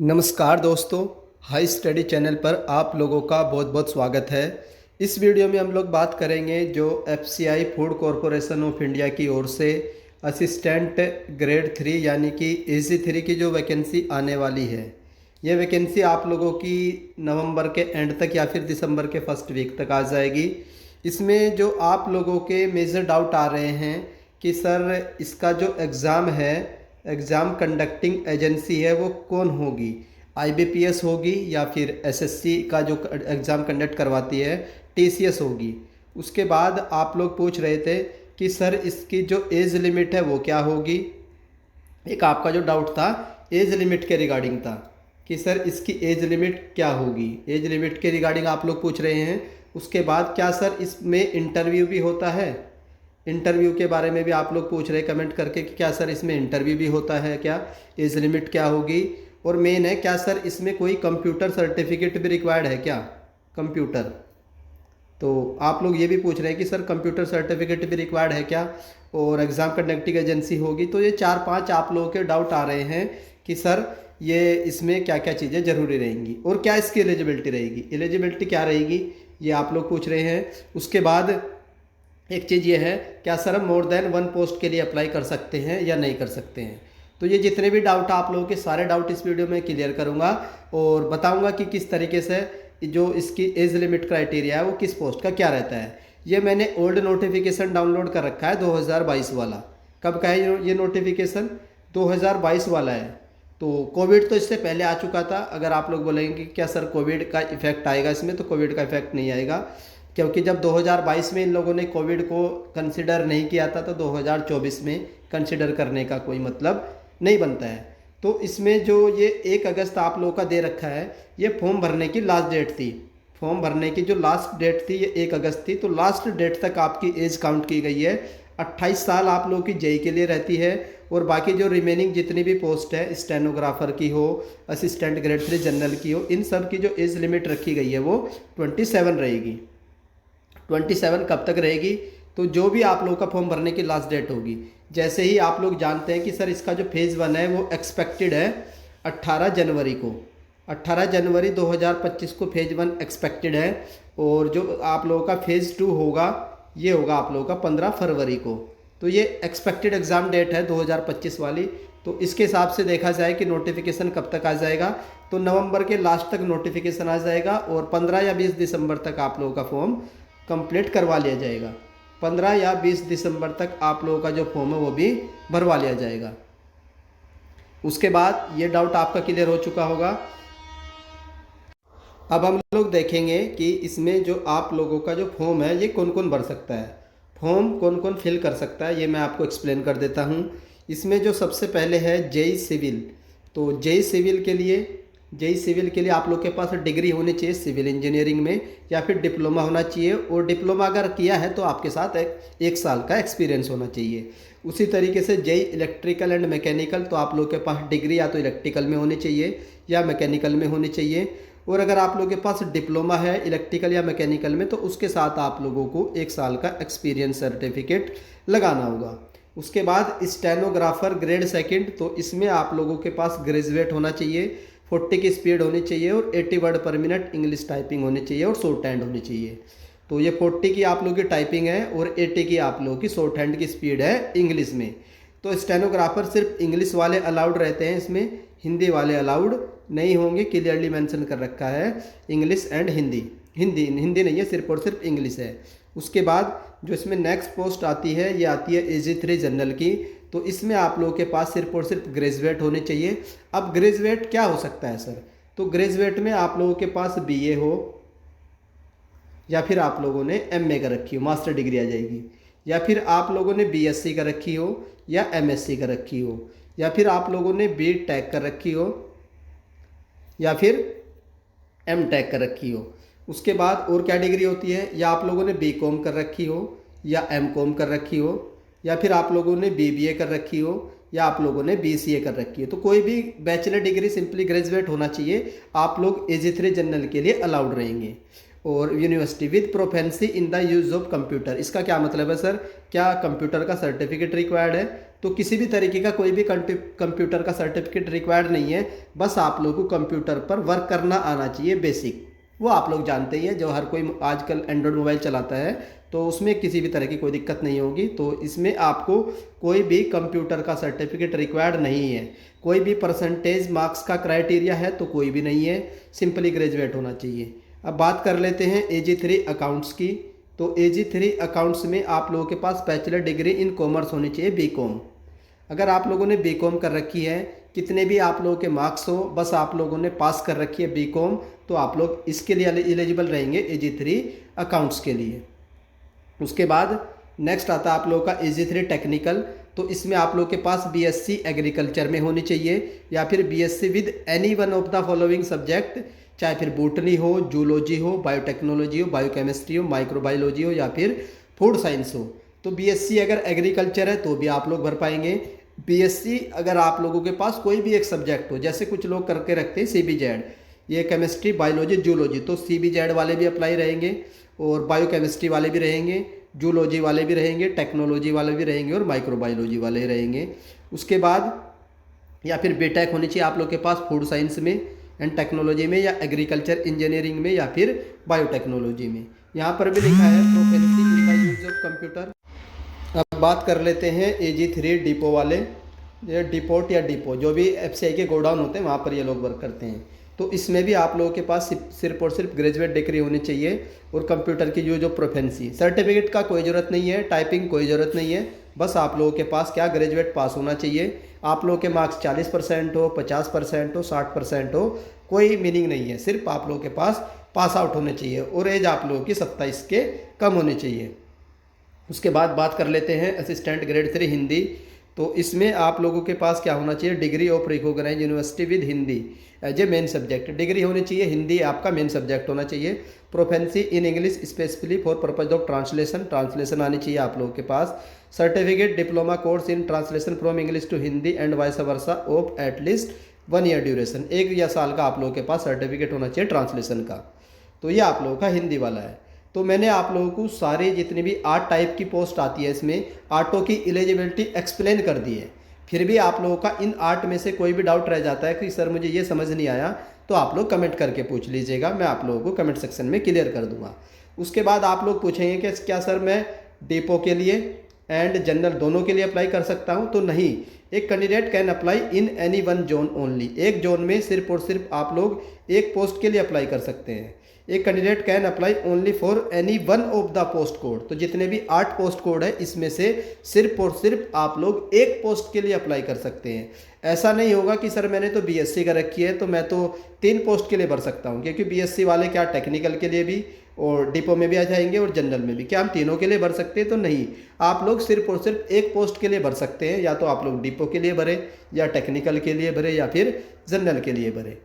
नमस्कार दोस्तों, high study channel पर आप लोगों का बहुत बहुत स्वागत है। इस वीडियो में हम लोग बात करेंगे जो FCI food corporation of India की ओर से असिस्टेंट ग्रेड 3 यानी कि AC3 की जो वैकेंसी आने वाली है। ये वैकेंसी आप लोगों की नवंबर के एंड तक या फिर दिसंबर के फर्स्ट वीक तक आ जाएगी। इसमें जो आप लोगों के मेजर डाउट आ रहे हैं कि सर इसका जो एग्ज़ाम है, एग्ज़ाम कंडक्टिंग एजेंसी है वो कौन होगी, IBPS होगी या फिर SSC का जो एग्ज़ाम कंडक्ट करवाती है TCS होगी। उसके बाद आप लोग पूछ रहे थे कि सर इसकी जो एज लिमिट है वो क्या होगी। एक आपका जो डाउट था एज लिमिट के रिगार्डिंग था कि सर इसकी एज लिमिट क्या होगी, एज लिमिट के रिगार्डिंग आप लोग पूछ रहे हैं। उसके बाद क्या सर इसमें इंटरव्यू भी होता है, इंटरव्यू के बारे में भी आप लोग पूछ रहे हैं कमेंट करके कि क्या सर इसमें इंटरव्यू भी होता है, क्या एज लिमिट क्या होगी। और मेन है क्या सर इसमें कोई कंप्यूटर सर्टिफिकेट भी रिक्वायर्ड है क्या, कंप्यूटर। तो आप लोग ये भी पूछ रहे हैं कि सर कंप्यूटर सर्टिफिकेट भी रिक्वायर्ड है क्या, और एग्ज़ाम कंडक्टिंग एजेंसी होगी। तो ये 4-5 आप लोगों के डाउट आ रहे हैं कि सर ये इसमें क्या क्या चीज़ें ज़रूरी रहेंगी और क्या इसकी एलिजिबिलिटी रहेगी, एलिजिबिलिटी क्या रहेगी, ये आप लोग पूछ रहे हैं। उसके बाद एक चीज़ ये है क्या सर हम मोर देन 1 पोस्ट के लिए अप्लाई कर सकते हैं या नहीं कर सकते हैं। तो ये जितने भी डाउट आप लोगों के सारे डाउट इस वीडियो में क्लियर करूँगा और बताऊँगा कि किस तरीके से जो इसकी एज लिमिट क्राइटेरिया है वो किस पोस्ट का क्या रहता है। ये मैंने ओल्ड नोटिफिकेशन डाउनलोड कर रखा है 2022 वाला। कब का है ये नोटिफिकेशन, 2022 वाला है। तो कोविड तो इससे पहले आ चुका था। अगर आप लोग बोलेंगे कि क्या सर कोविड का इफेक्ट आएगा इसमें, तो कोविड का इफेक्ट नहीं आएगा, क्योंकि जब 2022 में इन लोगों ने कोविड को कंसिडर नहीं किया था तो 2024 में कंसिडर करने का कोई मतलब नहीं बनता है। तो इसमें जो ये 1 अगस्त आप लोगों का दे रखा है, ये फॉर्म भरने की लास्ट डेट थी। फॉर्म भरने की जो लास्ट डेट थी ये 1 अगस्त थी। तो लास्ट डेट तक आपकी एज काउंट की गई है। 28 साल आप लोगों की जेई के लिए रहती है। और बाकी जो रिमेनिंग जितनी भी पोस्ट है, स्टेनोग्राफर की हो, असिस्टेंट ग्रेड 3 जनरल की हो, इन सब की जो एज लिमिट रखी गई है वो 27 रहेगी। 27 कब तक रहेगी, तो जो भी आप लोगों का फॉर्म भरने की लास्ट डेट होगी। जैसे ही आप लोग जानते हैं कि सर इसका जो फेज़ 1 है वो एक्सपेक्टेड है 18 जनवरी को, 18 जनवरी 2025 को फेज़ 1 एक्सपेक्टेड है। और जो आप लोगों का फेज़ 2 होगा ये होगा आप लोगों का 15 फरवरी को। तो ये एक्सपेक्टेड एग्ज़ाम डेट है 2025 वाली। तो इसके हिसाब से देखा जाए कि नोटिफिकेशन कब तक आ जाएगा, तो नवंबर के लास्ट तक नोटिफिकेशन आ जाएगा और 15 या 20 दिसंबर तक आप लोगों का फॉर्म कंप्लीट करवा लिया जाएगा। 15 या 20 दिसंबर तक आप लोगों का जो फॉर्म है वो भी भरवा लिया जाएगा। उसके बाद ये डाउट आपका क्लियर हो चुका होगा। अब हम लोग देखेंगे कि इसमें जो आप लोगों का जो फॉर्म है ये कौन कौन भर सकता है, फॉर्म कौन कौन फिल कर सकता है, ये मैं आपको एक्सप्लेन कर देता हूँ। इसमें जो सबसे पहले है जेई सिविल। तो जेई सिविल के लिए आप लोग के पास डिग्री होनी चाहिए सिविल इंजीनियरिंग में, या फिर डिप्लोमा होना चाहिए। और डिप्लोमा अगर किया है तो आपके साथ 1 साल का एक्सपीरियंस होना चाहिए। उसी तरीके से जेई इलेक्ट्रिकल एंड मैकेनिकल, तो आप लोग के पास डिग्री या तो इलेक्ट्रिकल में होनी चाहिए या मैकेनिकल में होनी चाहिए। और अगर आप लोगों के पास डिप्लोमा है इलेक्ट्रिकल या मैकेनिकल में तो उसके साथ आप लोगों को 1 साल का एक्सपीरियंस सर्टिफिकेट लगाना होगा। उसके बाद स्टेनोग्राफर ग्रेड 2, तो इसमें आप लोगों के पास ग्रेजुएट होना चाहिए, 40 की स्पीड होनी चाहिए और 80 वर्ड पर मिनट इंग्लिश टाइपिंग होनी चाहिए और शॉर्ट हैंड होनी चाहिए। तो ये 40 की आप लोगों की टाइपिंग है और 80 की आप लोगों की शॉर्ट हैंड की स्पीड है इंग्लिश में। तो स्टेनोग्राफर सिर्फ इंग्लिश वाले अलाउड रहते हैं इसमें, हिंदी वाले अलाउड नहीं होंगे, क्लियरली मेंशन कर रखा है इंग्लिश एंड हिंदी। हिंदी नहीं है, सिर्फ और सिर्फ इंग्लिश है। उसके बाद जो इसमें नेक्स्ट पोस्ट आती है ये आती है AG3 जनरल की। तो इसमें आप लोगों के पास सिर्फ और सिर्फ ग्रेजुएट होने चाहिए। अब ग्रेजुएट क्या हो सकता है सर, तो ग्रेजुएट में आप लोगों के पास BA हो, या फिर आप लोगों ने MA कर रखी हो, मास्टर डिग्री आ जाएगी, या फिर आप लोगों ने BSc कर रखी हो या MSc कर रखी हो, या फिर आप लोगों ने B.Tech कर रखी हो या फिर M.Tech कर रखी हो। उसके बाद और क्या डिग्री होती है, या आप लोगों ने B.Com कर रखी हो या M.Com कर रखी हो, या फिर आप लोगों ने BBA कर रखी हो या आप लोगों ने BCA कर रखी है। तो कोई भी बैचलर डिग्री सिंपली ग्रेजुएट होना चाहिए, आप लोग AG3 जनरल के लिए अलाउड रहेंगे। और university with proficiency in the use of computer. इसका क्या मतलब है सर, क्या कंप्यूटर का सर्टिफिकेट रिक्वायर्ड है? तो किसी भी तरीके का कोई भी कंप्यूटर का सर्टिफिकेट रिक्वायर्ड नहीं है, बस आप लोगों को कंप्यूटर पर वर्क करना आना चाहिए बेसिक। वो आप लोग जानते ही हैं, जो हर कोई आजकल एंड्रॉयड मोबाइल चलाता है तो उसमें किसी भी तरह की कोई दिक्कत नहीं होगी। तो इसमें आपको कोई भी कंप्यूटर का सर्टिफिकेट रिक्वायर्ड नहीं है। कोई भी परसेंटेज मार्क्स का क्राइटेरिया है तो कोई भी नहीं है, सिंपली ग्रेजुएट होना चाहिए। अब बात कर लेते हैं AG3 अकाउंट्स की। तो AG3 अकाउंट्स में आप लोगों के पास बैचलर डिग्री इन कॉमर्स होनी चाहिए, BCom। अगर आप लोगों ने BCom कर रखी है, कितने भी आप लोगों के मार्क्स हो, बस आप लोगों ने पास कर रखी है BCom, तो आप लोग इसके लिए एलिजिबल रहेंगे AG3 अकाउंट्स के लिए। उसके बाद नेक्स्ट आता है आप लोगों का AG3 टेक्निकल। तो इसमें आप लोगों के पास BSc एग्रीकल्चर में होनी चाहिए या फिर BSc with any one of the following subject, चाहे फिर बॉटनी हो, जूलॉजी हो, बायोटेक्नोलॉजी हो, बायोकेमिस्ट्री हो, माइक्रोबायोलॉजी हो या फिर फूड साइंस हो। तो BSc अगर एग्रीकल्चर है तो भी आप लोग भर पाएंगे। BSc अगर आप लोगों के पास कोई भी एक सब्जेक्ट हो, जैसे कुछ लोग करके रखते हैं CBZ, ये केमिस्ट्री, बायोलॉजी, जूलॉजी, तो CBZ वाले भी अप्लाई रहेंगे और बायोकेमिस्ट्री वाले भी रहेंगे, जूलॉजी वाले भी रहेंगे, टेक्नोलॉजी वाले भी रहेंगे और माइक्रोबायोलॉजी वाले रहेंगे। उसके बाद या फिर बीटेक होनी चाहिए आप लोग के पास फूड साइंस में एंड टेक्नोलॉजी में, या एग्रीकल्चर इंजीनियरिंग में, या फिर बायोटेक्नोलॉजी में। यहाँ पर भी लिखा है proficiency in the use of computer. अब बात कर लेते हैं AG3 डिपो वाले, ये डिपोट या डिपो जो भी FCI के गोडाउन होते हैं वहाँ पर ये लोग वर्क करते हैं। तो इसमें भी आप लोगों के पास सिर्फ और सिर्फ ग्रेजुएट डिग्री होनी चाहिए और कंप्यूटर की यूज ऑफ प्रोफेंसी। सर्टिफिकेट का कोई ज़रूरत नहीं है, टाइपिंग कोई ज़रूरत नहीं है, बस आप लोगों के पास क्या ग्रेजुएट पास होना चाहिए। आप लोगों के मार्क्स 40% हो, 50% हो, 60% हो, कोई मीनिंग नहीं है, सिर्फ आप लोगों के पास आउट होने चाहिए और एज आप लोगों की 27 के कम होनी चाहिए। उसके बाद बात कर लेते हैं असिस्टेंट ग्रेड 3 हिंदी। तो इसमें आप लोगों के पास क्या होना चाहिए, degree of recognise university with Hindi as a main subject. Degree होनी चाहिए, हिंदी आपका मेन सब्जेक्ट होना चाहिए। Proficiency in English specifically for purpose of translation आनी चाहिए आप लोगों के पास। Certificate diploma course in translation from English to Hindi and vice versa of at least 1 year duration. 1 साल का आप लोगों के पास सर्टिफिकेट होना चाहिए ट्रांसलेशन का। तो ये आप लोगों का हिंदी वाला है। तो मैंने आप लोगों को सारी जितनी भी 8 टाइप की पोस्ट आती है इसमें 8 की एलिजिबिलिटी एक्सप्लेन कर दी है। फिर भी आप लोगों का इन 8 में से कोई भी डाउट रह जाता है कि सर मुझे ये समझ नहीं आया, तो आप लोग कमेंट करके पूछ लीजिएगा, मैं आप लोगों को कमेंट सेक्शन में क्लियर कर दूंगा। उसके बाद आप लोग पूछेंगे कि क्या सर मैं डिपो के लिए एंड जनरल दोनों के लिए अप्लाई कर सकता हूँ? तो नहीं, एक candidate can apply in any one zone only. एक जोन में सिर्फ और सिर्फ आप लोग एक पोस्ट के लिए अप्लाई कर सकते हैं। एक candidate can apply only for any one of the post code. तो जितने भी 8 पोस्ट कोड है इसमें से सिर्फ और सिर्फ आप लोग एक पोस्ट के लिए अप्लाई कर सकते हैं। ऐसा नहीं होगा कि सर मैंने तो BSc कर रखी है तो मैं तो 3 पोस्ट के लिए भर सकता हूँ, क्योंकि BSc वाले क्या टेक्निकल के लिए भी और डिपो में भी आ जाएंगे और जनरल में भी, क्या हम तीनों के लिए भर सकते हैं? तो नहीं, आप लोग सिर्फ और सिर्फ एक पोस्ट के लिए भर सकते हैं। या तो आप लोग डिपो के लिए भरे, या टेक्निकल के लिए भरे, या फिर जनरल के लिए भरे।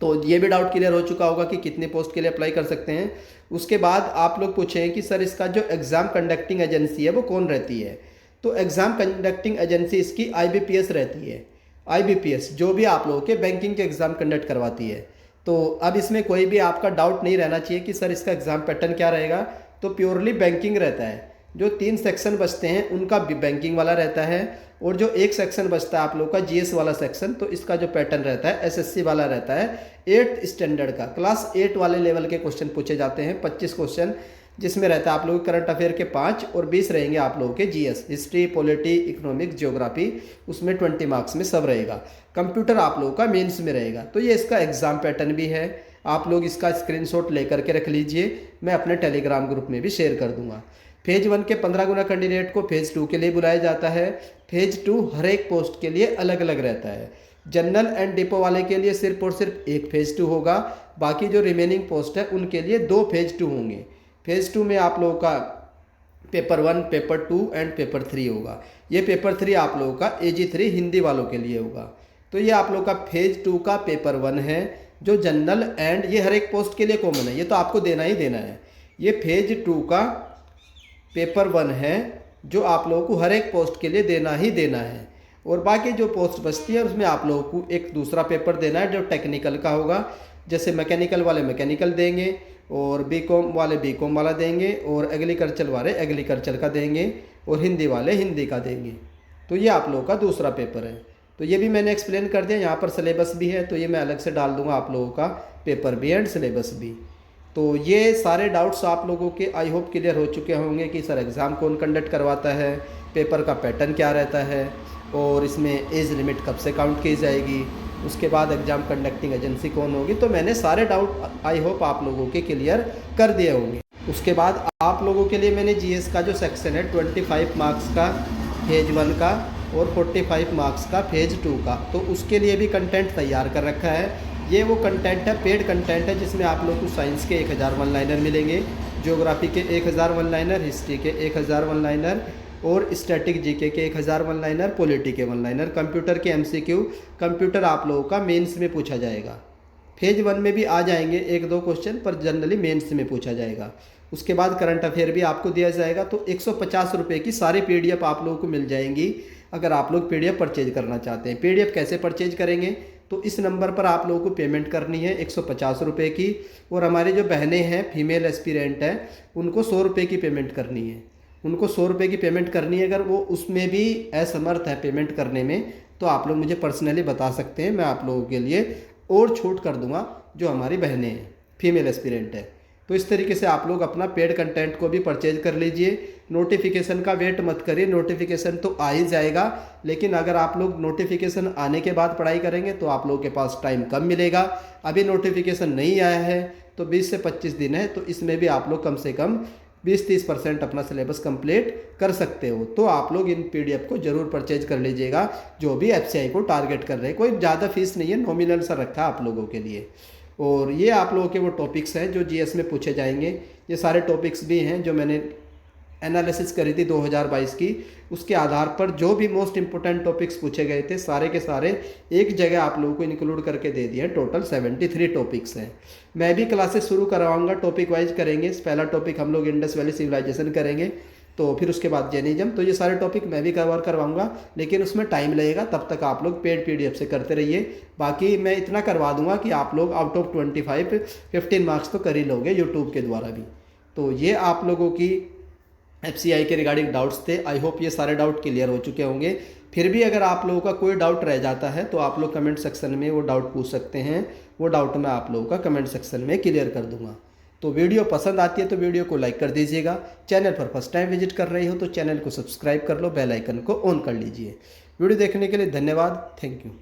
तो ये भी डाउट क्लियर हो चुका होगा कि कितने पोस्ट के लिए अप्लाई कर सकते हैं। उसके बाद आप लोग पूछें कि सर इसका जो एग्ज़ाम कंडक्टिंग एजेंसी है वो कौन रहती है? तो एग्ज़ाम कंडक्टिंग एजेंसी इसकी IBPS रहती है। IBPS जो भी आप लोगों के बैंकिंग के एग्ज़ाम कंडक्ट करवाती है। तो अब इसमें कोई भी आपका डाउट नहीं रहना चाहिए कि सर इसका एग्ज़ाम पैटर्न क्या रहेगा। तो प्योरली बैंकिंग रहता है। जो 3 सेक्शन बचते हैं उनका बैंकिंग वाला रहता है, और जो एक सेक्शन बचता है आप लोग का GS वाला सेक्शन, तो इसका जो पैटर्न रहता है SSC वाला रहता है। 8th स्टैंडर्ड का क्लास 8 वाले लेवल के क्वेश्चन पूछे जाते हैं, 25 क्वेश्चन, जिसमें रहता है आप लोग करंट अफेयर के 5 और 20 रहेंगे आप लोगों के GS, history, polity, economics, geography, उसमें 20 मार्क्स में सब रहेगा। कंप्यूटर आप लोगों का मेंस में रहेगा। तो ये इसका एग्ज़ाम पैटर्न भी है, आप लोग इसका स्क्रीनशॉट लेकर के रख लीजिए, मैं अपने टेलीग्राम ग्रुप में भी शेयर कर दूंगा। फेज़ 1 के 15 गुना कैंडिडेट को फेज़ 2 के लिए बुलाया जाता है। फेज़ 2 हर एक पोस्ट के लिए अलग अलग रहता है। जनरल एंड डिपो वाले के लिए सिर्फ और सिर्फ एक फेज़ 2 होगा, बाकी जो रिमेनिंग पोस्ट है उनके लिए 2 फेज़ 2 होंगे। फेज़ 2 में आप लोगों का पेपर 1, पेपर 2 एंड पेपर 3 होगा। ये पेपर 3 आप लोगों का AG3 हिंदी वालों के लिए होगा। तो ये आप लोगों का फेज़ 2 का पेपर 1 है, जो जनरल एंड ये हर एक पोस्ट के लिए कॉमन है, ये तो आपको देना ही देना है। ये फेज़ 2 का पेपर 1 है जो आप लोगों को हर एक पोस्ट के लिए देना ही देना है, और बाकी जो पोस्ट बचती है उसमें आप लोगों को एक दूसरा पेपर देना है जो टेक्निकल का होगा। जैसे मैकेनिकल वाले मैकेनिकल देंगे, और बीकॉम वाले बीकॉम वाला देंगे, और एग्रीकल्चर वाले एग्रीकल्चर का देंगे, और हिंदी वाले हिंदी का देंगे। तो ये आप लोगों का दूसरा पेपर है। तो ये भी मैंने एक्सप्लेन कर दिया। यहाँ पर सिलेबस भी है, तो ये मैं अलग से डाल दूँगा आप लोगों का पेपर भी एंड सिलेबस भी। तो ये सारे डाउट्स आप लोगों के आई होप क्लियर हो चुके होंगे कि सर एग्ज़ाम कौन कंडक्ट करवाता है, पेपर का पैटर्न क्या रहता है, और इसमें एज लिमिट कब से काउंट की जाएगी, उसके बाद एग्ज़ाम कंडक्टिंग एजेंसी कौन होगी। तो मैंने सारे डाउट आई होप आप लोगों के क्लियर कर दिए होंगे। उसके बाद आप लोगों के लिए मैंने जीएस का जो सेक्शन है 25 मार्क्स का फेज 1 का और 45 मार्क्स का फेज 2 का, तो उसके लिए भी कंटेंट तैयार कर रखा है। ये वो कंटेंट है, पेड कंटेंट है, जिसमें आप लोग को साइंस के 1000 वन लाइनर मिलेंगे, ज्योग्राफी के 1000 वन लाइनर, हिस्ट्री के 1000 वन लाइनर, और स्टैटिक जीके के 1000 वन लाइनर, पॉलिटी के वन लाइनर, कंप्यूटर के एमसीक्यू। कंप्यूटर आप लोगों का मेंस में पूछा जाएगा। फेज 1 में भी आ जाएंगे 1-2 क्वेश्चन, पर जनरली मेंस में पूछा जाएगा। उसके बाद करंट अफेयर भी आपको दिया जाएगा। तो 150 रुपये की सारी पीडीएफ आप लोगों को मिल जाएंगी अगर आप लोग पीडीएफ परचेज करना चाहते हैं। पीडीएफ कैसे परचेज करेंगे, तो इस नंबर पर आप लोगों को पेमेंट करनी है 150 रुपये की, और हमारी जो बहनें हैं फीमेल एस्पिरेंट हैं उनको 100 रुपये की पेमेंट करनी है। उनको 100 रुपये की पेमेंट करनी है। अगर वो उसमें भी असमर्थ है पेमेंट करने में, तो आप लोग मुझे पर्सनली बता सकते हैं, मैं आप लोगों के लिए और छूट कर दूंगा जो हमारी बहनें हैं फीमेल एस्पिरेंट है। तो इस तरीके से आप लोग अपना पेड कंटेंट को भी परचेज कर लीजिए। नोटिफिकेशन का वेट मत करिए, नोटिफिकेशन तो आ ही जाएगा, लेकिन अगर आप लोग नोटिफिकेशन आने के बाद पढ़ाई करेंगे तो आप लोगों के पास टाइम कम मिलेगा। अभी नोटिफिकेशन नहीं आया है तो 20 से 25 दिन है, तो इसमें भी आप लोग कम से कम 20-30% अपना सिलेबस कंप्लीट कर सकते हो। तो आप लोग इन पीडीएफ को जरूर परचेज कर लीजिएगा जो भी एफसीआई को टारगेट कर रहे हैं। कोई ज़्यादा फीस नहीं है, नॉमिनल सा रखा है आप लोगों के लिए। और ये आप लोगों के वो टॉपिक्स हैं जो जीएस में पूछे जाएंगे। ये सारे टॉपिक्स भी हैं जो मैंने एनालिसिस करी थी 2022 की, उसके आधार पर जो भी मोस्ट इंपोर्टेंट टॉपिक्स पूछे गए थे सारे के सारे एक जगह आप लोगों को इंक्लूड करके दे दिए हैं। टोटल 73 टॉपिक्स हैं। मैं भी क्लासेस शुरू करवाऊंगा, टॉपिक वाइज करेंगे। पहला टॉपिक हम लोग इंडस वैली सिविलाइजेशन करेंगे, तो फिर उसके बाद जैनिज्म। तो ये सारे टॉपिक मैं भी कवर करवाऊंगा, लेकिन उसमें टाइम लगेगा। तब तक आप लोग पेड पीडीएफ से करते रहिए। बाकी मैं इतना करवा दूंगा कि आप लोग आउट ऑफ 25 15 मार्क्स तो कर ही लोगे यूट्यूब के द्वारा भी। तो ये आप लोगों की एफसीआई के रिगार्डिंग डाउट्स थे। आई होप ये सारे डाउट क्लियर हो चुके होंगे। फिर भी अगर आप लोगों का कोई डाउट रह जाता है तो आप लोग कमेंट सेक्शन में वो डाउट पूछ सकते हैं। वो डाउट मैं आप लोगों का कमेंट सेक्शन में क्लियर कर दूंगा। तो वीडियो पसंद आती है तो वीडियो को लाइक कर दीजिएगा। चैनल पर फर्स्ट टाइम विजिट कर रही हो तो चैनल को सब्सक्राइब कर लो, बेल आइकन को ऑन कर लीजिए। वीडियो देखने के लिए धन्यवाद। Thank you.